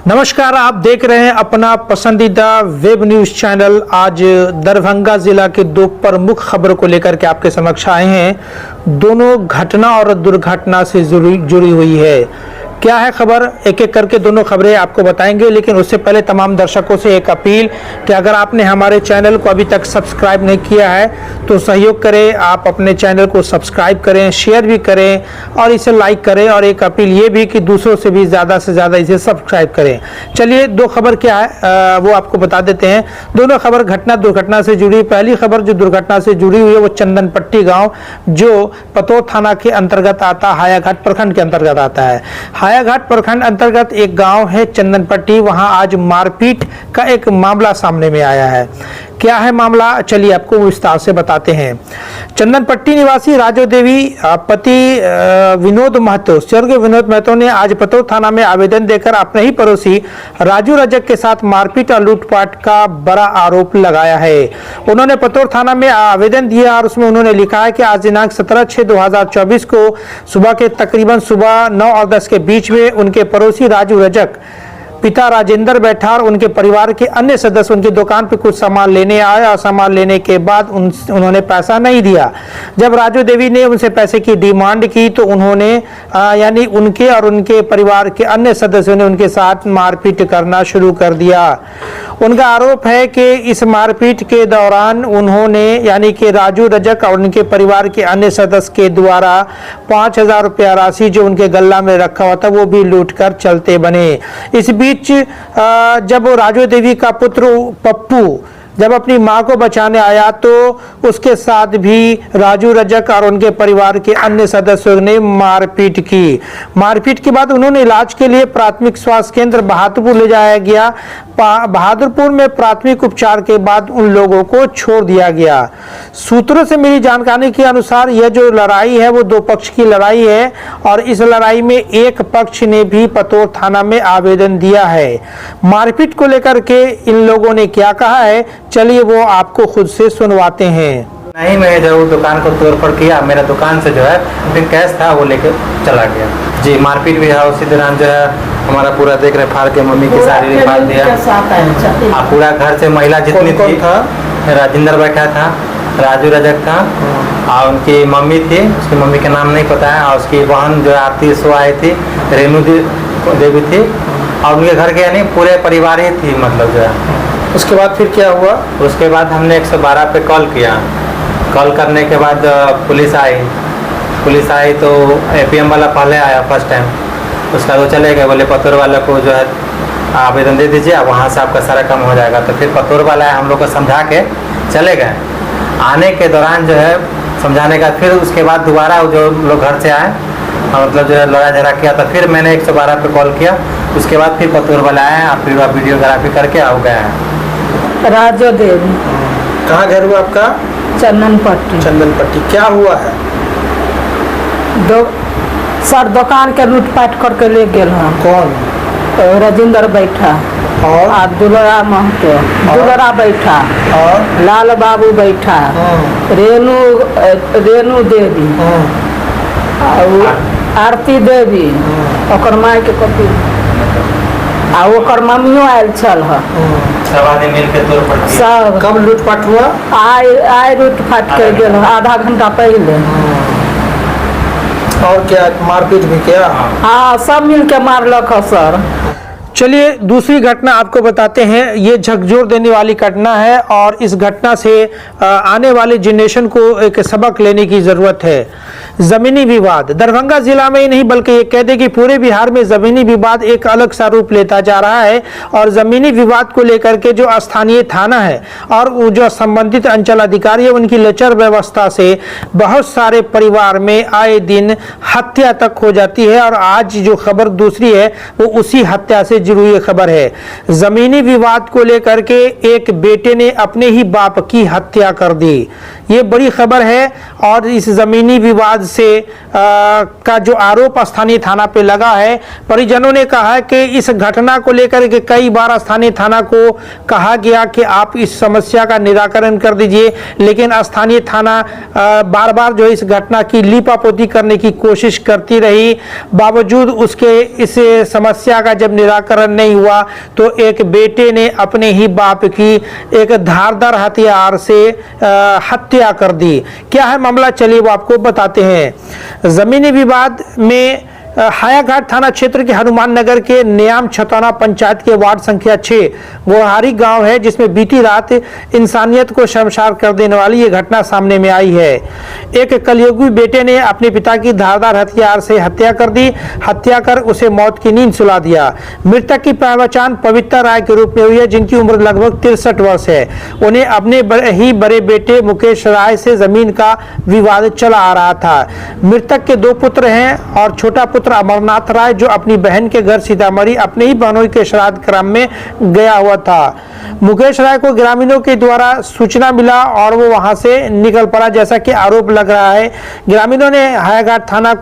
नमस्कार, आप देख रहे हैं अपना पसंदीदा वेब न्यूज चैनल। आज दरभंगा जिला के दो प्रमुख खबरों को लेकर के आपके समक्ष आए हैं। दोनों घटना और दुर्घटना से जुड़ी हुई है। क्या है खबर, एक एक करके दोनों खबरें आपको बताएंगे। लेकिन उससे पहले तमाम दर्शकों से एक अपील कि अगर आपने हमारे चैनल को अभी तक सब्सक्राइब नहीं किया है तो सहयोग करें, आप अपने चैनल को सब्सक्राइब करें, शेयर भी करें और इसे लाइक करें। और एक अपील ये भी कि दूसरों से भी ज़्यादा से ज़्यादा इसे सब्सक्राइब करें। चलिए, दो खबर क्या है वो आपको बता देते हैं। दोनों खबर घटना दुर्घटना से जुड़ी। पहली खबर जो दुर्घटना से जुड़ी हुई है वो चंदन पट्टी गाँव, जो पतोर थाना के अंतर्गत आता, हायाघाट प्रखंड के अंतर्गत आता है। हायाघाट प्रखंड अंतर्गत एक गांव है चंदन पट्टी। वहां आज मारपीट का एक मामला सामने में आया है। क्या है मामला, चलिए आपको विस्तार से बताते हैं। चंदन पट्टी निवासी राजो देवी पति विनोद महतो, स्वर्गीय विनोद महतो ने आज पतोर थाना में आवेदन देकर अपने ही पड़ोसी राजू रजक के साथ मारपीट और लूटपाट का बड़ा आरोप लगाया है। उन्होंने पतोर थाना में आवेदन दिया और उसमें उन्होंने लिखा है कि आज दिनांक 17/6/2024 को सुबह के तकरीबन सुबह 9 और 10 के बीच में उनके पड़ोसी राजू रजक पिता राजेंद्र बैठा और उनके परिवार के अन्य सदस्य उनकी दुकान पर कुछ सामान लेने आए और सामान लेने के बाद उन्होंने पैसा नहीं दिया। जब राजू देवी ने उनसे पैसे की डिमांड की तो उन्होंने यानी उनके और उनके परिवार के अन्य सदस्यों ने उनके साथ मारपीट करना शुरू कर दिया। उनका आरोप है कि इस मारपीट के दौरान उन्होंने यानी कि राजू रजक और उनके परिवार के अन्य सदस्य के द्वारा 5,000 रुपया राशि जो उनके गल्ला में रखा हुआ था वो भी लूट कर चलते बने। इस बीच जब राजू देवी का पुत्र पप्पू जब अपनी मां को बचाने आया तो उसके साथ भी राजू रजक और उनके परिवार के अन्य सदस्यों ने मारपीट की। मारपीट के बाद उन्होंने इलाज के लिए प्राथमिक स्वास्थ्य केंद्र बहादुरपुर ले जाया गया। बहादुरपुर में प्राथमिक उपचार के बाद उन लोगों को छोड़ दिया गया। सूत्रों से मिली जानकारी के अनुसार यह जो लड़ाई है वो दो पक्ष की लड़ाई है और इस लड़ाई में एक पक्ष ने भी पतोर थाना में आवेदन दिया है। मारपीट को लेकर के इन लोगों ने क्या कहा है, चलिए वो आपको खुद से सुनवाते हैं। नहीं, मैं जरूर दुकान को तोड़फोड़ किया। मेरा दुकान से जो है फिर कैश था वो लेकर चला गया। जी, मारपीट भी है। उसी दौरान जो है हमारा पूरा देख रहे फाड़ के मम्मी की साड़ी फाड़ दिया। पूरा घर से महिला जितनी थी, राजेंद्र बैठा था, राजू रजक था और उनकी मम्मी थी, उसकी मम्मी का नाम नहीं पता है, और उसकी बहन जो आरती सो आई थी, रेणु देवी थी, और उनके घर के यानी पूरे परिवार ही थी मतलब जो है। उसके बाद फिर क्या हुआ? उसके बाद हमने 112 पे कॉल किया। कॉल करने के बाद पुलिस आई तो एपीएम वाला पहले आया फर्स्ट टाइम। उसका वो चले गए, बोले पतोर वाले को जो है आवेदन दे दीजिए, अब वहाँ से आपका सारा काम हो जाएगा। तो फिर पतोर वाला है हम लोग को समझा के चले गए। आने के दौरान जो है समझाने का फिर उसके बाद दोबारा जो लोग घर से आए मतलब जो है लड़ा झगड़ा किया, तो फिर मैंने 112 पे कॉल किया। उसके बाद फिर पतोर वाला आए और फिर वीडियोग्राफी करके आ गए हैं। राजो देवी। कहाँ घर हुआ आपका? चंदन पट्टी। चंदन पट्टी। क्या हुआ है? सर दुकान के लूटपाट करके ले गए। कौन? राजेंद्र बैठा और दुलरा महतो, दुलरा बैठा और लाल बाबू बैठा, रेणु देवी और आरती देवी, ओकर माय के कपी आ ओकर मम्मियों आयल छल। सब आदमी मिलकर तोड़फोड़ किया। सब कब लूटपाट हुआ? आय लूटपाट कर गेल आधा घंटा पहले। और क्या मारपीट भी किया? हाँ, सब मिल के मारलक सर। चलिए दूसरी घटना आपको बताते हैं। ये झकझोर देने वाली घटना है और इस घटना से आने वाले जनरेशन को एक सबक लेने की जरूरत है। जमीनी विवाद दरभंगा जिला में ही नहीं बल्कि ये कह दे कि पूरे बिहार में जमीनी विवाद एक अलग सा रूप लेता जा रहा है। और जमीनी विवाद को लेकर के जो स्थानीय थाना है और जो संबंधित अंचल अधिकारी है उनकी लचर व्यवस्था से बहुत सारे परिवार में आए दिन हत्या तक हो जाती है। और आज जो खबर दूसरी है वो उसी हत्या से जुड़ी हुई खबर है। जमीनी विवाद को लेकर के एक बेटे ने अपने ही बाप की हत्या कर दी। ये बड़ी खबर है। और इस जमीनी विवाद से का जो आरोप स्थानीय थाना पे लगा है, परिजनों ने कहा है कि इस घटना को लेकर के कई बार स्थानीय थाना को कहा गया कि आप इस समस्या का निराकरण कर दीजिए, लेकिन स्थानीय थाना बार बार जो इस घटना की लीपापोती करने की कोशिश करती रही। बावजूद उसके इस समस्या का जब निराकरण टीकाकरण नहीं हुआ तो एक बेटे ने अपने ही बाप की एक धारदार हथियार से हत्या कर दी। क्या है मामला, चलिए वो आपको बताते हैं। जमीनी विवाद में हायाघाट थाना क्षेत्र के हनुमान नगर के न्याम छतौना पंचायत के वार्ड संख्या 6 गोहारी गांव है, जिसमें बीती रात इंसानियत को शर्मसार कर देने वाली ये घटना सामने में आई है। एक कलयुगी बेटे ने अपने पिता की धारदार हथियार से हत्या कर दी। हत्या कर उसे मौत की नींद सुला दिया। मृतक की पहचान पवित्र राय के रूप में हुई है, जिनकी उम्र लगभग 63 वर्ष है। उन्हें अपने बड़े बेटे मुकेश राय से जमीन का विवाद चला आ रहा था। मृतक के 2 पुत्र हैं और छोटा पुत्र अमरनाथ राय जो अपनी बहन के घर सीतामढ़ी अपने ही बहनोई के श्राद्ध क्रम में गया हुआ था। मुकेश राय को ग्रामीणों के द्वारा सूचना मिला और वो वहां से निकल पड़ा, जैसा कि आरोप लग रहा है। ग्रामीणों ने हायाघाट थाना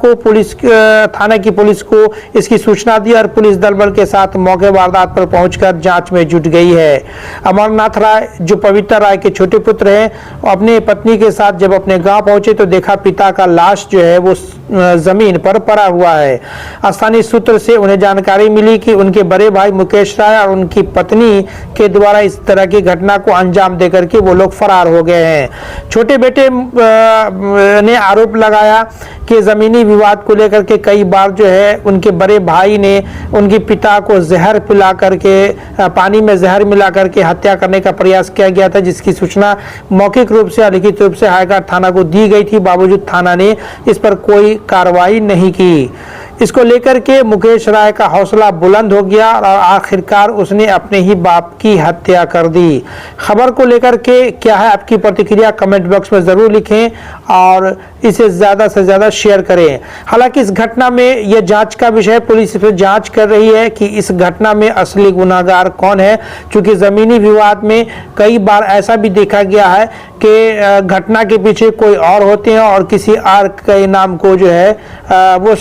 की पुलिस को इसकी सूचना दी और पुलिस दल बल के साथ मौके वारदात पर पहुंचकर जांच में जुट गई है। अमरनाथ राय जो पवित्र राय के छोटे पुत्र हैं, अपने पत्नी के साथ जब अपने गांव पहुंचे तो देखा पिता का लाश जो है वो जमीन पर पड़ा हुआ है। स्थानीय सूत्र से उन्हें जानकारी मिली कि उनके बड़े भाई मुकेश राय और उनकी पत्नी के द्वारा इस तरह की घटना को अंजाम देकर के वो लोग फरार हो गए हैं। छोटे बेटे ने आरोप लगाया कि जमीनी विवाद को लेकर के कई बार जो है उनके बड़े भाई ने उनके पिता को जहर पिला करके पानी में जहर मिला करके हत्या करने का प्रयास किया गया था, जिसकी सूचना मौखिक रूप से लिखित रूप से हायाघाट थाना को दी गई थी। बावजूद थाना ने इस पर कोई कार्रवाई नहीं की। इसको लेकर के मुकेश राय का हौसला बुलंद हो गया और आखिरकार उसने अपने ही बाप की हत्या कर दी। खबर को लेकर के क्या है आपकी प्रतिक्रिया, कमेंट बॉक्स में जरूर लिखें और इसे ज्यादा से ज्यादा शेयर करें। हालांकि इस घटना में यह जांच का विषय, पुलिस इस पर जांच कर रही है कि इस घटना में असली गुनाहगार कौन है, क्योंकि जमीनी विवाद में कई बार ऐसा भी देखा गया है कि घटना के पीछे कोई और होते हैं और किसी और के नाम को जो है वो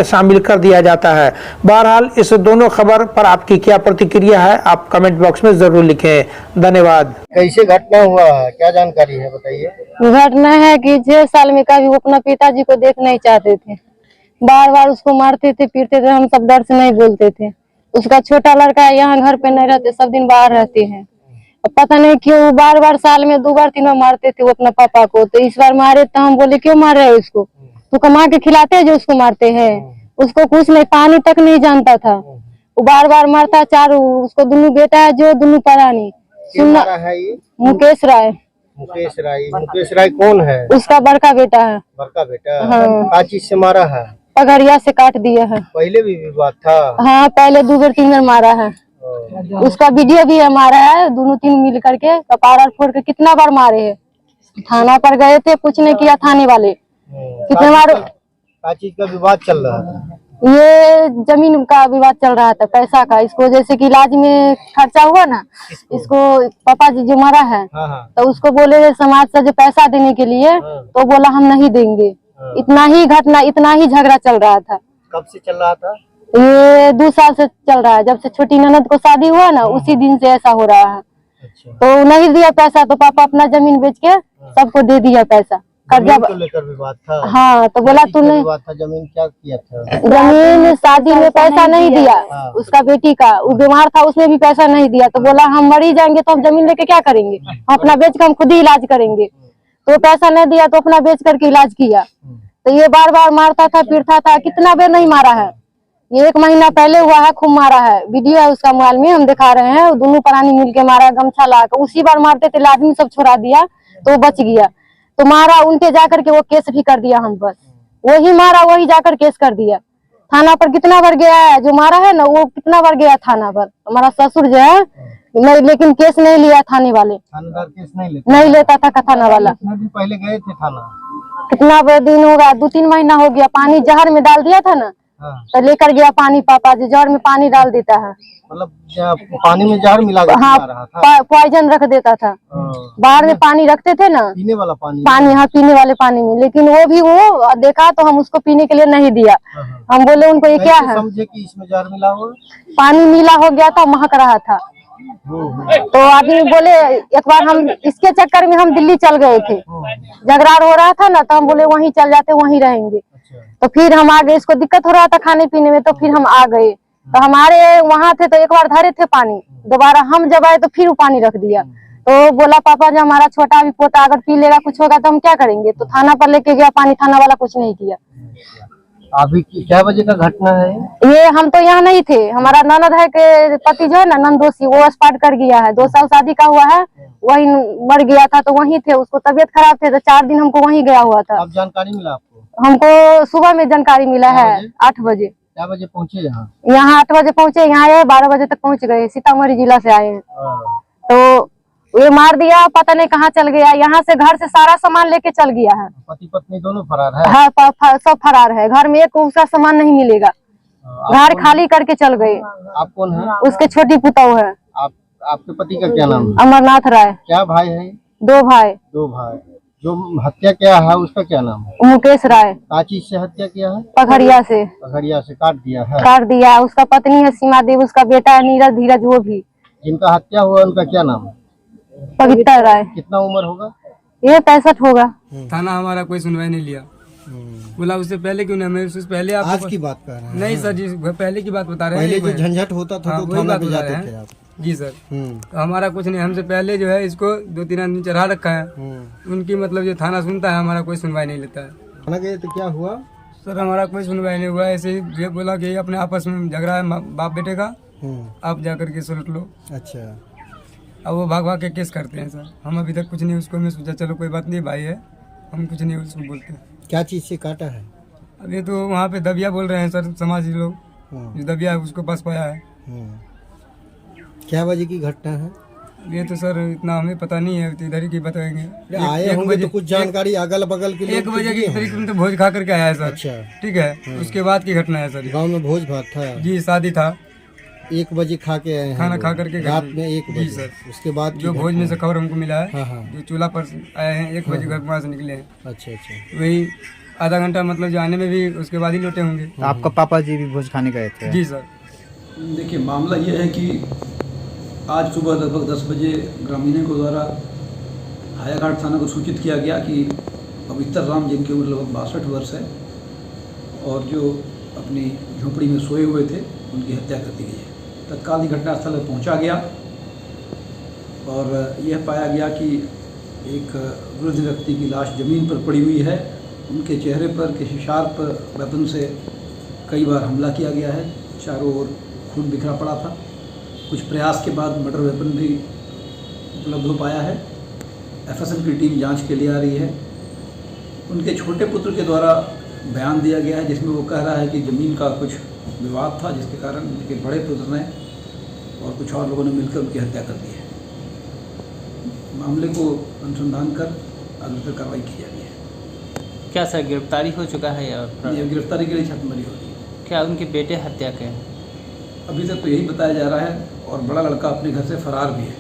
शामिल कर दिया जाता है। बहरहाल इस दोनों खबर पर आपकी क्या प्रतिक्रिया है, आप कमेंट बॉक्स में जरूर लिखें। धन्यवाद। कैसे घटना हुआ है, क्या जानकारी है बताइए। घटना है कि 6 साल में कभी वो अपना पिताजी को देख नहीं चाहते थे, बार बार उसको मारते थे, पीटते थे। हम सब डर से नहीं बोलते थे। उसका छोटा लड़का यहाँ घर पे नहीं रहते, सब दिन बाहर रहते हैं। पता नहीं क्यों बार बार साल में 2 बार 3 बार मारते थे वो अपना पापा को। तो इस बार मारे तो हम बोले क्यों मार रहे हो इसको, तो कमा के खिलाते हैं जो उसको मारते हैं। उसको कुछ नहीं, पानी तक नहीं जानता था, वो बार बार मारता। चारों उसको दोनों बेटा है जो दोनों परानी सुनना है ये मुकेश राय। मुकेश राय कौन है? उसका बड़का बेटा है। बड़का बेटा? हाँ। क्या चीज से मारा है? पगड़िया से काट दिया है। पहले भी विवाद था? हाँ, पहले 2 बार 3 बार मारा है। उसका वीडियो भी है, मारा है दोनों 3 मिल करके, कपार फोड़ के कितना बार मारे हैं। थाना पर गए थे, कुछ नहीं किया थाने वाले। कितने बार क्या चीज का विवाद चल रहा था? ये जमीन का विवाद चल रहा था, पैसा का। इसको जैसे कि इलाज में खर्चा हुआ ना, इसको पापा जी जो मरा है तो उसको बोले समाज से जो पैसा देने के लिए, तो बोला हम नहीं देंगे। इतना ही घटना, इतना ही झगड़ा चल रहा था। कब से चल रहा था? ये 2 साल से चल रहा है, जब से छोटी ननद को शादी हुआ ना उसी दिन से ऐसा हो रहा है। तो नहीं दिया पैसा तो पापा अपना जमीन बेच के सबको दे दिया पैसा, कर्जा को लेकर विवाद था। हाँ, तो बोला तूने जमीन क्या किया था? जमीन शादी में पैसा नहीं दिया। उसका बेटी का वो बीमार था, उसने भी पैसा नहीं दिया। तो बोला हम मर ही जाएंगे तो हम जमीन लेके क्या करेंगे, हम अपना बेच कर हम खुद ही इलाज करेंगे। तो पैसा नहीं दिया तो अपना बेच करके इलाज किया। तो ये बार बार मारता था, पीटता था। कितना बेर नहीं मारा है, ये 1 महीना पहले हुआ है, खूब मारा है। वीडियो है उसका मोबाइल में, हम दिखा रहे हैं। दोनों प्राणी मिल के मारा, गमछा ला कर। उसी बार मारते थे, आदमी सब छोड़ा दिया तो बच गया। तो मारा उनके जाकर के वो केस भी कर दिया हम पर। वही मारा, वही जाकर केस कर दिया। थाना पर कितना बार गया है, जो मारा है ना वो कितना बार गया थाना पर। हमारा ससुर जो है नहीं, लेकिन केस नहीं लिया थाने वाले। थानेदार केस नहीं लेता था थाना वाला। भी पहले गए थे थाना? कितना दिन होगा, 2-3 महीना हो गया। पानी जहर में डाल दिया था ना, तो लेकर गया पानी। पापा जी जहर में पानी डाल देता है, मतलब पानी में जहर मिला के हाँ, रहा था। पॉइजन रख देता था। बाहर में पानी रखते थे ना, पीने वाला पानी। हाँ, पीने वाले पानी में। लेकिन वो भी वो देखा तो हम उसको पीने के लिए नहीं दिया। हम बोले उनको ये क्या है, समझे कि इसमें जहर मिला हो। पानी मिला हो गया था, महक रहा था। तो आदमी बोले, एक बार हम इसके चक्कर में हम दिल्ली चल गए थे, झगड़ा हो रहा था ना, तो हम बोले वहीं चल जाते, वहीं रहेंगे। तो फिर हम आ गए, इसको दिक्कत हो रहा था खाने पीने में, तो फिर हम आ गए। तो हमारे वहाँ थे तो एक बार धरे थे पानी, दोबारा हम जब आए तो फिर वो पानी रख दिया। तो बोला पापा जब हमारा छोटा भी पोता अगर पी लेगा कुछ होगा तो हम क्या करेंगे, तो थाना पर लेके गया पानी, थाना वाला कुछ नहीं किया। अभी क्या बजे का घटना है? ये हम तो यहाँ नहीं थे, हमारा ननद है के पति जो है ना नंदोसी, वो एक्सपायर कर गया है, 2 साल शादी का हुआ है, वही मर गया था तो वहीं थे, उसको तबीयत खराब थे तो 4 दिन हमको वहीं गया हुआ था। अब जानकारी मिला आपको? हमको सुबह में जानकारी मिला है 8 बजे। क्या बजे पहुँचे यहाँ? यहाँ 8 बजे पहुँचे, यहाँ आए 12 बजे तक पहुँच गए, सीतामढ़ी जिला से आए हैं। तो ये मार दिया, पता नहीं कहाँ चल गया, यहाँ से घर से सारा सामान लेके चल गया है। पति पत्नी दोनों फरार है? हाँ सब फरार है, घर में एक उसका सामान नहीं मिलेगा, घर खाली करके चल गए। आप कौन है? उसके छोटी पुतौ है। आपके पति का क्या नाम है? अमरनाथ राय। क्या भाई है? 2 भाई। 2 भाई। जो हत्या किया है उसका क्या नाम है? मुकेश राय। क्या चीज से हत्या किया है? पखड़िया से। पखड़िया से काट दिया है? काट दिया। उसका पत्नी है सीमा देवी, उसका बेटा है नीरज धीरज, वो भी। जिनका हत्या हुआ उनका क्या नाम है? पवित्र राय। कितना उम्र होगा? ये 65 होगा। थाना हमारा कोई सुनवाई नहीं लिया, बोला उससे पहले क्यों नहीं, उससे पहले आप आज की बात कर रहे हैं? नहीं सर जी, पहले की बात बता रहे हैं। पहले जो झंझट होता था तो वही थाना बात पे बता जाते रहे थे हैं आप? जी सर। तो हमारा कुछ नहीं, हमसे पहले जो है इसको 2-3 आदमी चढ़ा रखा है, उनकी मतलब जो थाना सुनता है, हमारा कोई सुनवाई नहीं लेता है। थाना गए तो क्या हुआ? सर हमारा कोई सुनवाई नहीं हुआ, ऐसे ही ये बोला कि अपने आपस में झगड़ा है बाप बेटे का, आप जाकर के सुलट लो। अच्छा। अब वो भाग भाग के केस करते हैं सर, हम अभी तक कुछ नहीं, उसको मैं सोचा चलो कोई बात नहीं, भाई है, हम कुछ नहीं उसको बोलते। क्या चीज से काटा है? अब ये तो वहाँ पे दबिया बोल रहे हैं सर, समाजी लोग, जो दबिया है उसको पास पाया है। क्या बजे की घटना है? ये तो सर इतना हमें पता नहीं है, तो इधर ही की बताएंगे। आए होंगे तो कुछ जानकारी अगल बगल के 1 बजे की तरीके में तो भोज खा करके आया है सर। अच्छा। ठीक है, उसके बाद की घटना है सर। गांव में भोज भात था? जी शादी था। 1 बजे खा के आए हैं? खाना खा करके रात में 1 जी बजे? सर। उसके बाद जो भोज में से खबर हमको मिला है, हाँ, हाँ। जो चूल्हा पर आए हैं 1 बजे घर वहाँ से निकले हैं। अच्छा अच्छा। वही आधा घंटा मतलब जो आने में भी उसके बाद ही लौटे होंगे। आपका पापा जी भी भोज खाने गए थे? जी सर। देखिए मामला ये है कि आज सुबह लगभग 10 बजे ग्रामीणों के द्वारा हायाघाट थाना को सूचित किया गया कि पवित्र राम, जिनकी उम्र लगभग 62 वर्ष है और जो अपनी झोपड़ी में सोए हुए थे, उनकी हत्या कर दी गई है। तत्काल ही घटनास्थल पर पहुंचा गया और यह पाया गया कि एक वृद्ध व्यक्ति की लाश जमीन पर पड़ी हुई है, उनके चेहरे पर किसी शार्प वेपन से कई बार हमला किया गया है, चारों ओर खून बिखरा पड़ा था। कुछ प्रयास के बाद मर्डर वेपन भी उपलब्ध हो पाया है। एफएसएल की टीम जांच के लिए आ रही है। उनके छोटे पुत्र के द्वारा बयान दिया गया है, जिसमें वो कह रहा है कि ज़मीन का कुछ विवाद था, जिसके कारण उनके बड़े पुत्र ने और कुछ और लोगों ने मिलकर उनकी हत्या कर दी है। मामले को अनुसंधान कर आगे फिर कार्रवाई की जा रही है। क्या सर गिरफ्तारी हो चुका है या ये गिरफ्तारी के लिए छापेमारी हो रही है। क्या उनके बेटे हत्या के? अभी तक तो यही बताया जा रहा है और बड़ा लड़का अपने घर से फरार भी है।